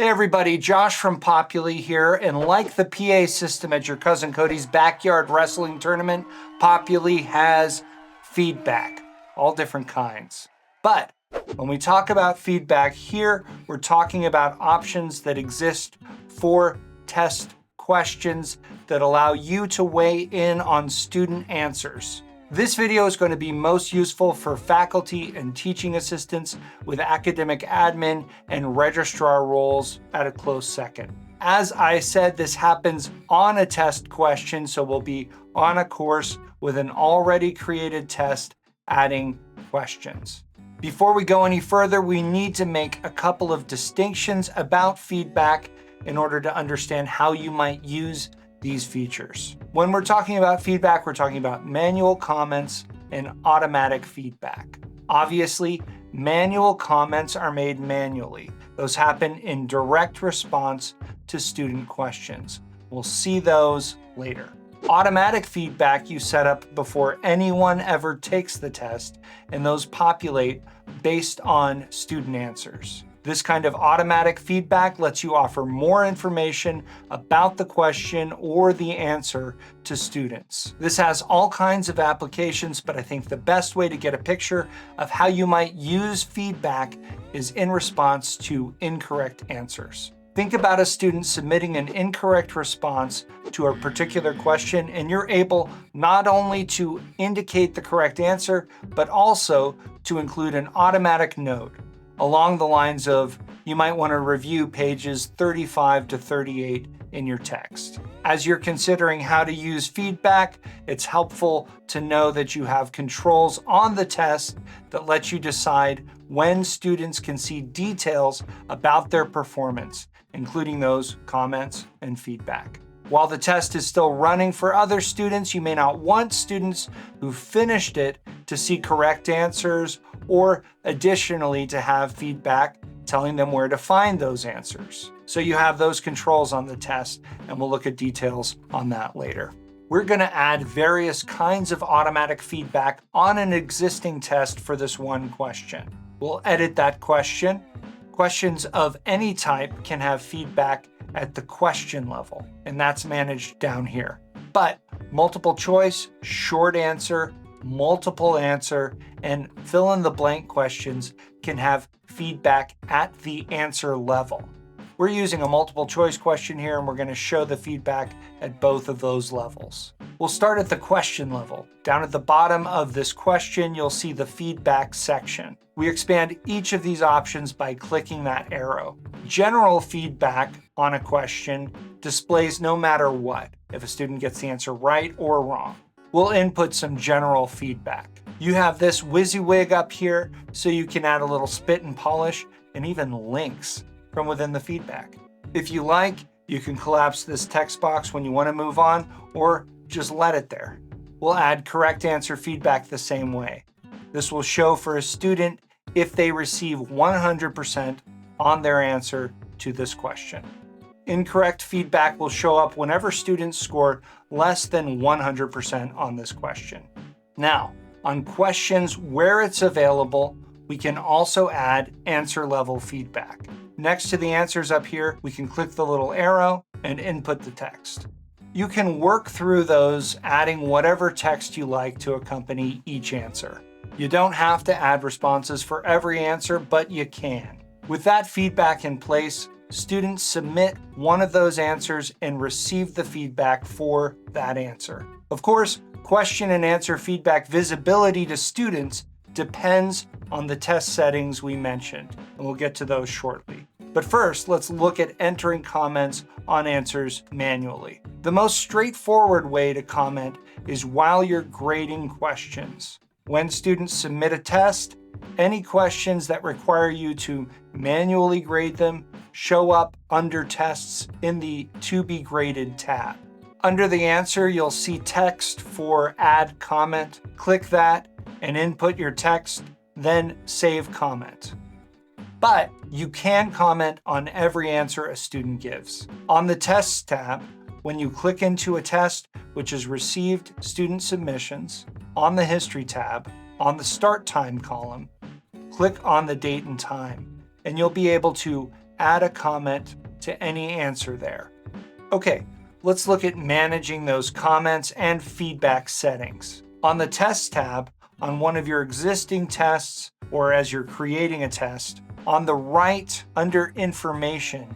Hey everybody, Josh from Populi here, and like the PA system at your cousin Cody's backyard wrestling tournament, Populi has feedback, all different kinds. But when we talk about feedback here, we're talking about options that exist for test questions that allow you to weigh in on student answers. This video is going to be most useful for faculty and teaching assistants with academic admin and registrar roles at a close second. As I said, this happens on a test question, so we'll be on a course with an already created test adding questions. Before we go any further, we need to make a couple of distinctions about feedback in order to understand how you might use these features. When we're talking about feedback, we're talking about manual comments and automatic feedback. Obviously, manual comments are made manually. Those happen in direct response to student questions. We'll see those later. Automatic feedback you set up before anyone ever takes the test, and those populate based on student answers. This kind of automatic feedback lets you offer more information about the question or the answer to students. This has all kinds of applications, but I think the best way to get a picture of how you might use feedback is in response to incorrect answers. Think about a student submitting an incorrect response to a particular question, and you're able not only to indicate the correct answer, but also to include an automatic note along the lines of, you might want to review pages 35 to 38 in your text. As you're considering how to use feedback, it's helpful to know that you have controls on the test that let you decide when students can see details about their performance, including those comments and feedback. While the test is still running for other students, you may not want students who finished it to see correct answers or additionally to have feedback telling them where to find those answers. So you have those controls on the test, and we'll look at details on that later. We're going to add various kinds of automatic feedback on an existing test for this one question. We'll edit that question. Questions of any type can have feedback at the question level, and that's managed down here. But multiple choice, short answer, multiple answer, and fill in the blank questions can have feedback at the answer level. We're using a multiple choice question here, and we're going to show the feedback at both of those levels. We'll start at the question level. Down at the bottom of this question, you'll see the feedback section. We expand each of these options by clicking that arrow. General feedback on a question displays no matter what, if a student gets the answer right or wrong. We'll input some general feedback. You have this WYSIWYG up here, so you can add a little spit and polish and even links from within the feedback. If you like, you can collapse this text box when you want to move on, or just let it there. We'll add correct answer feedback the same way. This will show for a student if they receive 100% on their answer to this question. Incorrect feedback will show up whenever students score less than 100% on this question. Now, on questions where it's available, we can also add answer level feedback. Next to the answers up here, we can click the little arrow and input the text. You can work through those, adding whatever text you like to accompany each answer. You don't have to add responses for every answer, but you can. With that feedback in place, students submit one of those answers and receive the feedback for that answer. Of course, question and answer feedback visibility to students depends on the test settings we mentioned, and we'll get to those shortly. But first, let's look at entering comments on answers manually. The most straightforward way to comment is while you're grading questions. When students submit a test, any questions that require you to manually grade them show up under tests in the To Be Graded tab. Under the answer, you'll see text for add comment. Click that and input your text, then save comment. But you can comment on every answer a student gives. On the Tests tab, when you click into a test which has received student submissions, on the History tab, on the Start Time column, click on the date and time, and you'll be able to add a comment to any answer there. Okay, let's look at managing those comments and feedback settings. On the Test tab, on one of your existing tests, or as you're creating a test, on the right under Information,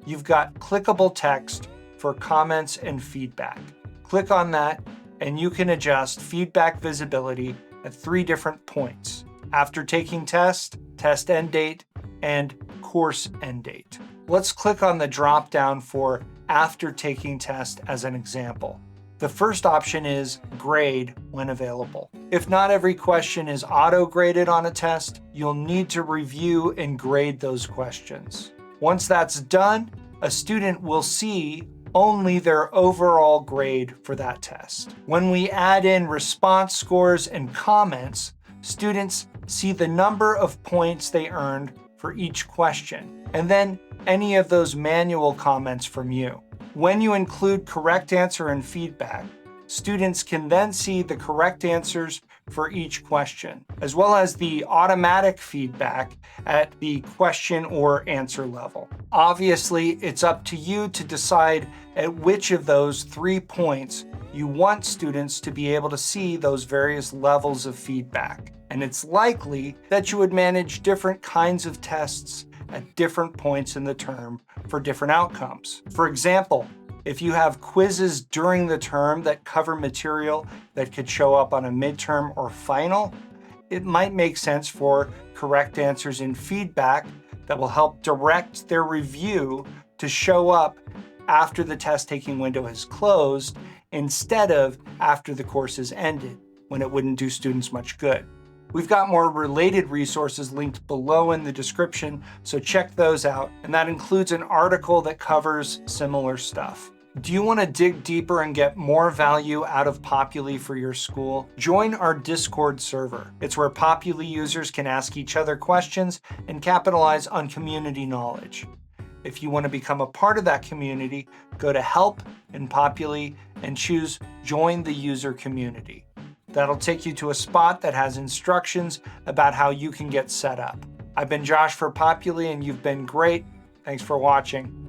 you've got clickable text for comments and feedback. Click on that and you can adjust feedback visibility at 3 different points: after taking test, test end date, and course end date. Let's click on the drop down for after taking test as an example. The first option is grade when available. If not every question is auto-graded on a test, you'll need to review and grade those questions. Once that's done, a student will see only their overall grade for that test. When we add in response scores and comments, students see the number of points they earned for each question, and then any of those manual comments from you. When you include correct answer and feedback, students can then see the correct answers for each question, as well as the automatic feedback at the question or answer level. Obviously, it's up to you to decide at which of those 3 points you want students to be able to see those various levels of feedback. And it's likely that you would manage different kinds of tests at different points in the term for different outcomes. For example, if you have quizzes during the term that cover material that could show up on a midterm or final, it might make sense for correct answers and feedback that will help direct their review to show up after the test-taking window has closed instead of after the course is ended, when it wouldn't do students much good. We've got more related resources linked below in the description, so check those out, and that includes an article that covers similar stuff. Do you want to dig deeper and get more value out of Populi for your school? Join our Discord server. It's where Populi users can ask each other questions and capitalize on community knowledge. If you want to become a part of that community, go to Help in Populi and choose Join the User Community. That'll take you to a spot that has instructions about how you can get set up. I've been Josh for Populi, and you've been great. Thanks for watching.